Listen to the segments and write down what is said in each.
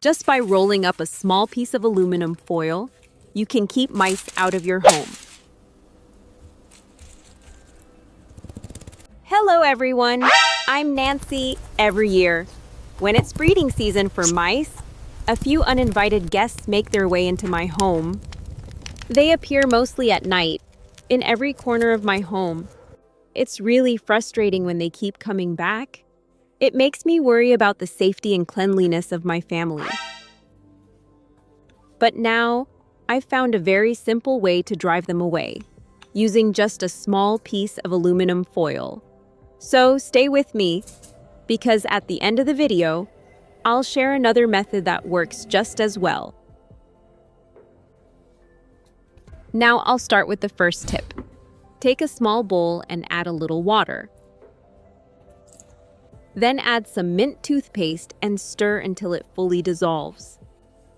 Just by rolling up a small piece of aluminum foil, you can keep mice out of your home. Hello everyone, I'm Nancy. Every year, when it's breeding season for mice, a few uninvited guests make their way into my home. They appear mostly at night, in every corner of my home. It's really frustrating when they keep coming back. It makes me worry about the safety and cleanliness of my family. But now, I've found a very simple way to drive them away, using just a small piece of aluminum foil. So stay with me, because at the end of the video, I'll share another method that works just as well. Now I'll start with the first tip. Take a small bowl and add a little water. Then add some mint toothpaste and stir until it fully dissolves.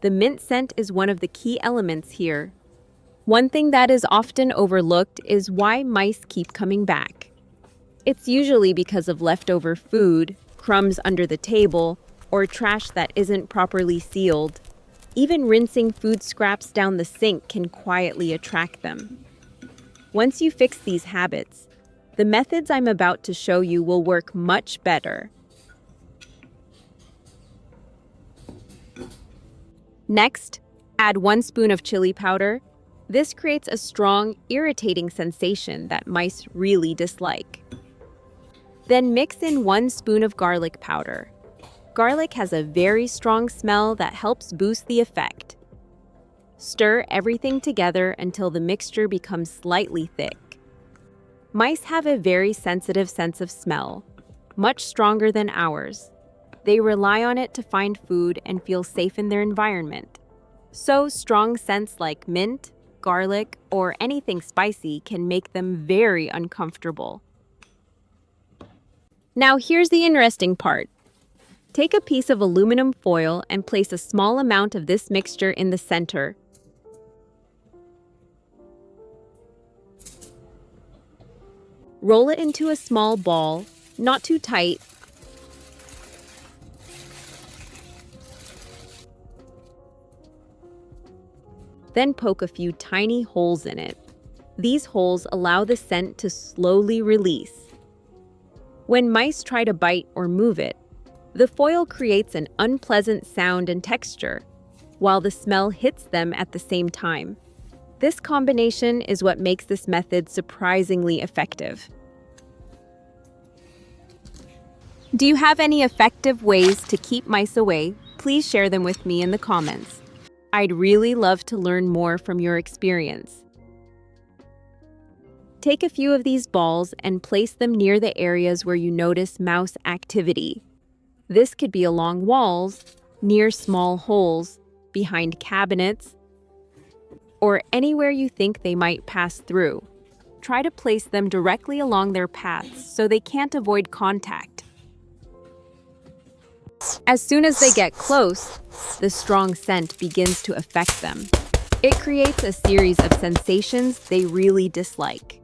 The mint scent is one of the key elements here. One thing that is often overlooked is why mice keep coming back. It's usually because of leftover food, crumbs under the table, or trash that isn't properly sealed. Even rinsing food scraps down the sink can quietly attract them. Once you fix these habits, the methods I'm about to show you will work much better. Next, add 1 spoon of chili powder. This creates a strong, irritating sensation that mice really dislike. Then mix in 1 spoon of garlic powder. Garlic has a very strong smell that helps boost the effect. Stir everything together until the mixture becomes slightly thick. Mice have a very sensitive sense of smell, much stronger than ours. They rely on it to find food and feel safe in their environment. So strong scents like mint, garlic, or anything spicy can make them very uncomfortable. Now here's the interesting part. Take a piece of aluminum foil and place a small amount of this mixture in the center. Roll it into a small ball, not too tight. Then poke a few tiny holes in it. These holes allow the scent to slowly release. When mice try to bite or move it, the foil creates an unpleasant sound and texture, while the smell hits them at the same time. This combination is what makes this method surprisingly effective. Do you have any effective ways to keep mice away? Please share them with me in the comments. I'd really love to learn more from your experience. Take a few of these balls and place them near the areas where you notice mouse activity. This could be along walls, near small holes, behind cabinets, or anywhere you think they might pass through. Try to place them directly along their paths so they can't avoid contact. As soon as they get close, the strong scent begins to affect them. It creates a series of sensations they really dislike.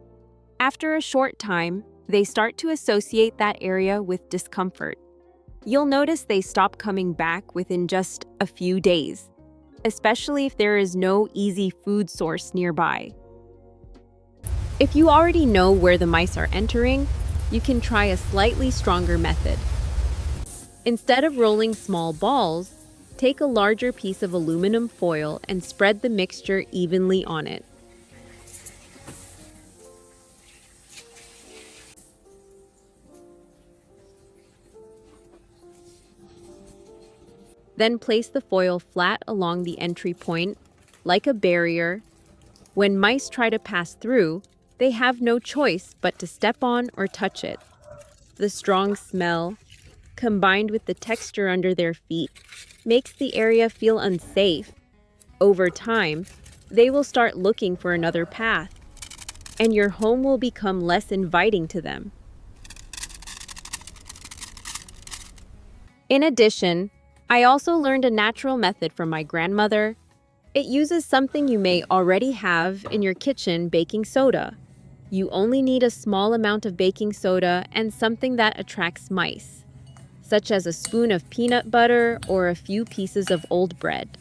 After a short time, they start to associate that area with discomfort. You'll notice they stop coming back within just a few days, especially if there is no easy food source nearby. If you already know where the mice are entering, you can try a slightly stronger method. Instead of rolling small balls, take a larger piece of aluminum foil and spread the mixture evenly on it. Then place the foil flat along the entry point, like a barrier. When mice try to pass through, they have no choice but to step on or touch it. The strong smell, combined with the texture under their feet, makes the area feel unsafe. Over time, they will start looking for another path, and your home will become less inviting to them. In addition, I also learned a natural method from my grandmother. It uses something you may already have in your kitchen, baking soda. You only need a small amount of baking soda and something that attracts mice. such as a spoon of peanut butter or a few pieces of old bread.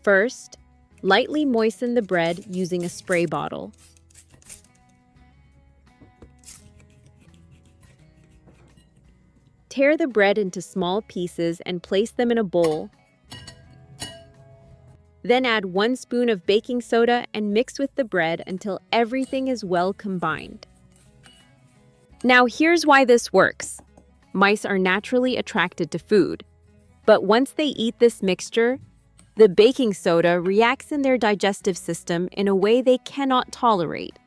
First, lightly moisten the bread using a spray bottle. Tear the bread into small pieces and place them in a bowl. Then add 1 spoon of baking soda and mix with the bread until everything is well combined. Now here's why this works. Mice are naturally attracted to food, but once they eat this mixture, the baking soda reacts in their digestive system in a way they cannot tolerate.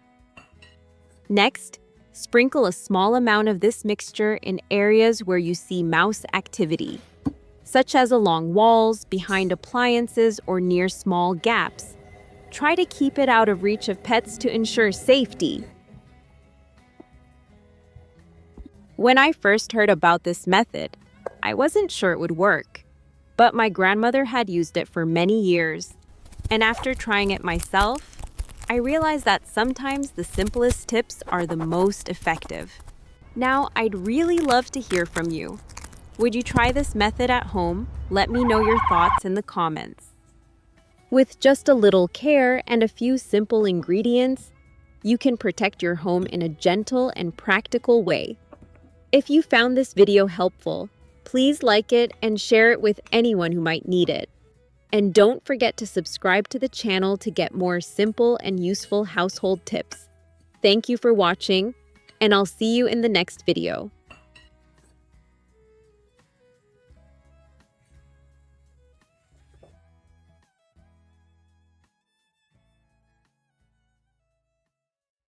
Next, sprinkle a small amount of this mixture in areas where you see mouse activity, such as along walls, behind appliances, or near small gaps. Try to keep it out of reach of pets to ensure safety. When I first heard about this method, I wasn't sure it would work, but my grandmother had used it for many years, and after trying it myself, I realized that sometimes the simplest tips are the most effective. Now, I'd really love to hear from you. Would you try this method at home? Let me know your thoughts in the comments. With just a little care and a few simple ingredients, you can protect your home in a gentle and practical way. If you found this video helpful, please like it and share it with anyone who might need it. And don't forget to subscribe to the channel to get more simple and useful household tips. Thank you for watching, and I'll see you in the next video.